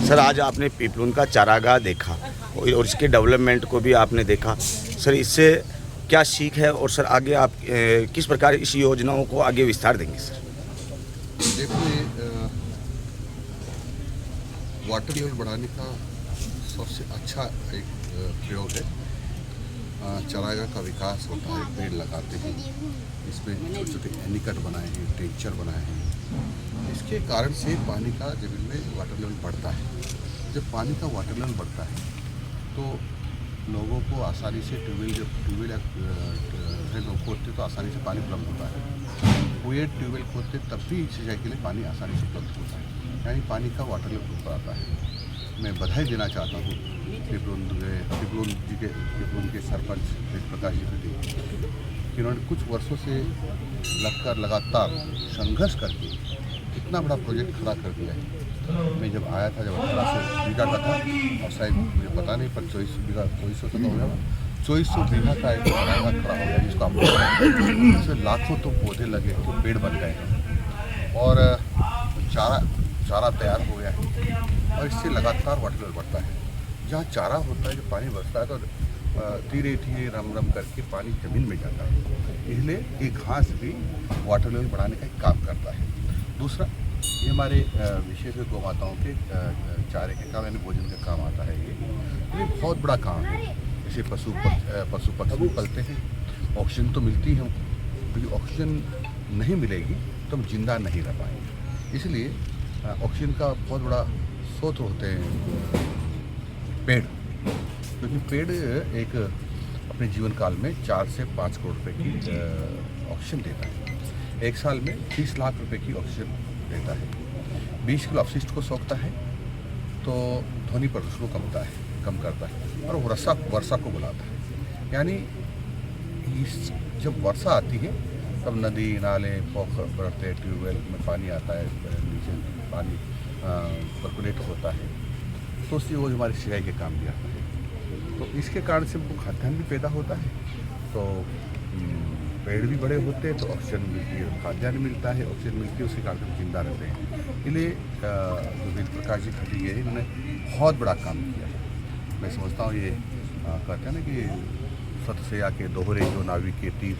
Sir आज आपने पीपलून का चारागाह देखा और इसके डेवलपमेंट को भी आपने देखा। सर इससे क्या सीख है और सर आगे आप किस प्रकार इस योजनाओं को आगे विस्तार देंगे सर? देखिए, वाटर लेवल बढ़ाने का सबसे अच्छा एक प्रयोग है चारागाह का विकास होता है। पेड़ लगाते हैं, इसमें छोटे छोटे एनीकट बनाए हैं, टेंचर बनाए हैं। इसके कारण से पानी का जमीन में वाटर लेवल बढ़ता है। जब पानी का वाटर लेवल बढ़ता है तो लोगों को आसानी से ट्यूबवेल या लोग खोदते तो आसानी से पानी उपलब्ध होता है। वो ट्यूबवेल खोदते तब भी सिंचाई के लिए पानी आसानी से उपलब्ध होता है, यानी पानी का वाटर लेवल ऊपर आता है। मैं बधाई देना चाहता हूँ पीपलून के सरपंच वेद प्रकाश जी को, कि उन्होंने कुछ वर्षों से लगातार संघर्ष करके इतना बड़ा प्रोजेक्ट खड़ा कर दिया है। मैं जब आया था, जब 1800 बीघा का था, और शायद मुझे पता नहीं पर 2400 तक हो गया, 2400 बीघा का एक चारागाह खड़ा हो गया, जिसको आप इसमें लाखों तो पौधे लगे, तो पेड़ बन गए हैं और चारा तैयार हो गया है। और इससे लगातार वाटर लेवल बढ़ता है। जहाँ चारा होता है, जो पानी बरसता है, तो धीरे धीरे रम करके पानी ज़मीन में जाता है। इसलिए ये घास भी वाटर लेवल बढ़ाने का एक काम करता है। दूसरा, ये हमारे विशेष गौ माताओं के चारे के काम यानी भोजन का काम आता है। ये बहुत बड़ा काम है। जैसे पशु पक्षी पलते हैं, ऑक्सीजन तो मिलती है, क्योंकि ऑक्सीजन नहीं मिलेगी तो हम जिंदा नहीं रह पाएंगे। इसलिए ऑक्सीजन का बहुत बड़ा स्रोत होते हैं पेड़, क्योंकि पेड़ एक अपने जीवन काल में 4 से 5 करोड़ रुपए की ऑक्सीजन देता है। एक साल में 30 लाख रुपए की ऑक्सीजन देता है। 20 किलो अपशिष्ट को सोखता है, तो ध्वनि प्रदूषण को कम करता है और वर्षा को बुलाता है। यानी जब वर्षा आती है तब नदी नाले पोखर बढ़ते, ट्यूबवेल में पानी आता है, नीचे पानी पर्कुलेट होता है, तो उससे वो हमारी सिंचाई के काम भी आता है। तो इसके कारण से हमको खाद्यान्न भी पैदा होता है, तो पेड़ भी बड़े होते हैं तो ऑक्सीजन मिलती है, खाद्यान्न मिलता है, ऑक्सीजन मिलती है, उसके कारण हम जिंदा रहते हैं। इसलिए वेद प्रकाश जी खटी है, इन्होंने बहुत बड़ा काम किया है। मैं समझता हूँ ये कहते हैं ना कि सत से आके दोहरे जो नाविक के तीर,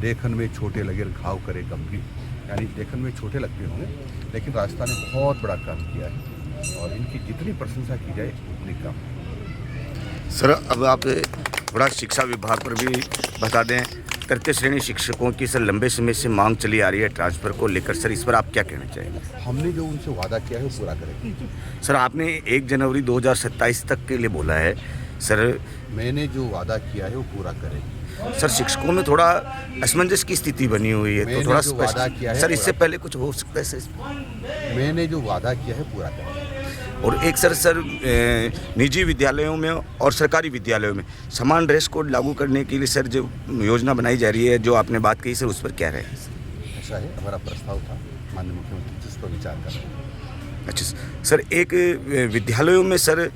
देखन में छोटे लगे घाव करे गंभीर, यानी देखन में छोटे लगते होंगे लेकिन राजस्थान ने बहुत बड़ा काम किया है और इनकी जितनी प्रशंसा की जाए उतनी कम। सर अब आप थोड़ा शिक्षा विभाग पर भी बता दें। तृतीय श्रेणी शिक्षकों की सर लंबे समय से मांग चली आ रही है ट्रांसफ़र को लेकर, सर इस पर आप क्या कहना चाहेंगे? हमने जो उनसे वादा किया है वो पूरा करेंगे। सर आपने 1 जनवरी 2027 तक के लिए बोला है सर। मैंने जो वादा किया है वो पूरा करेंगे। सर शिक्षकों में थोड़ा असमंजस की स्थिति बनी हुई है, तो थोड़ा वादा किया है सर इससे पहले कुछ हो सकता है सर? मैंने जो वादा किया है पूरा करेंगे। और एक सर निजी विद्यालयों में और सरकारी विद्यालयों में समान ड्रेस कोड लागू करने के लिए सर जो योजना बनाई जा रही है, जो आपने बात कही सर, उस पर क्या रहे? ऐसा है, हमारा प्रस्ताव था, माननीय मुख्यमंत्री जिस पर विचार कर रहे हैं। अच्छा सर, एक विद्यालयों में सर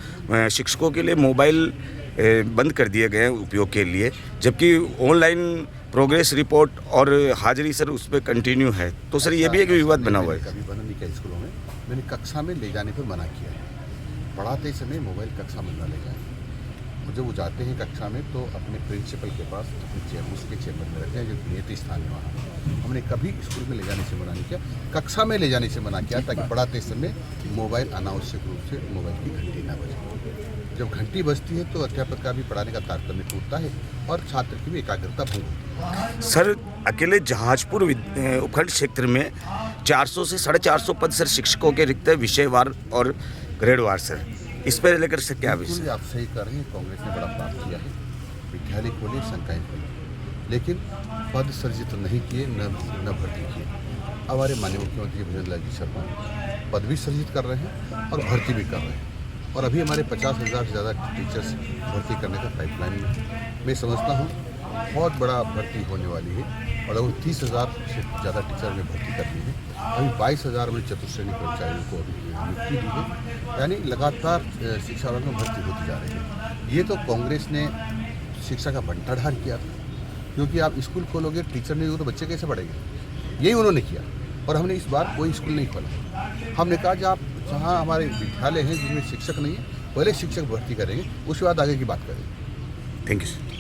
शिक्षकों के लिए मोबाइल बंद कर दिए गए हैं उपयोग के लिए, जबकि ऑनलाइन प्रोग्रेस रिपोर्ट और हाजिरी सर उस पर कंटिन्यू है, तो सर ये भी एक विवाद बना हुआ है। कभी बंद नहीं किया स्कूलों में, मैंने कक्षा में ले जाने पर मना किया है। पढ़ाते समय मोबाइल कक्षा में न ले जाएं। और जब वो जाते हैं कक्षा में तो अपने प्रिंसिपल के पास अपने उसके चेम्बर में रखते हैं, जो नियत स्थान है वहाँ। हमने कभी स्कूल में ले जाने से मना नहीं किया, कक्षा में ले जाने से मना किया, ताकि पढ़ाते समय मोबाइल अनावश्यक रूप से मोबाइल की घंटी ना बजे। जब घंटी बजती है तो अध्यापक का भी पढ़ाने का तारतम्य टूटता है और छात्र की भी एकाग्रता भंग होती है। सर अकेले जहाजपुर उपखंड क्षेत्र में 400 से 450 पद सर शिक्षकों के रिक्त विषयवार और ग्रेडवार सर, इस पर लेकर सर क्या विषय? आप सही कर रहे हैं, कांग्रेस ने बड़ा पाप किया है। विद्यालय खोले, संकाय खोले, लेकिन पद सर्जित नहीं किए, न भर्ती किए। अब हमारे माननीय मुख्यमंत्री भूपेंद्र लाल जी शर्मा पद भी सर्जित कर रहे हैं और भर्ती भी कर रहे हैं। और अभी हमारे 50,000 से ज़्यादा टीचर्स भर्ती करने का पाइपलाइन में मैं समझता हूँ बहुत बड़ा भर्ती होने वाली है। और लगभग 30,000 से ज़्यादा टीचर में भर्ती करनी है। अभी 22,000 में चतुश्रेणी कर्मचारियों को अभी नियुक्ति दी है, यानी लगातार शिक्षा विभाग में भर्ती होती जा रही है। ये तो कांग्रेस ने शिक्षा का बंटाढार किया था, क्योंकि आप स्कूल खोलोगे, टीचर नहीं हो तो बच्चे कैसे पढ़ेंगे, यही उन्होंने किया। और हमने इस बार कोई स्कूल नहीं खोला। हमने कहा जब आप जहाँ हमारे विद्यालय हैं जिनमें शिक्षक नहीं है, पहले शिक्षक भर्ती करेंगे, उसके बाद आगे की बात करेंगे। Thank you sir.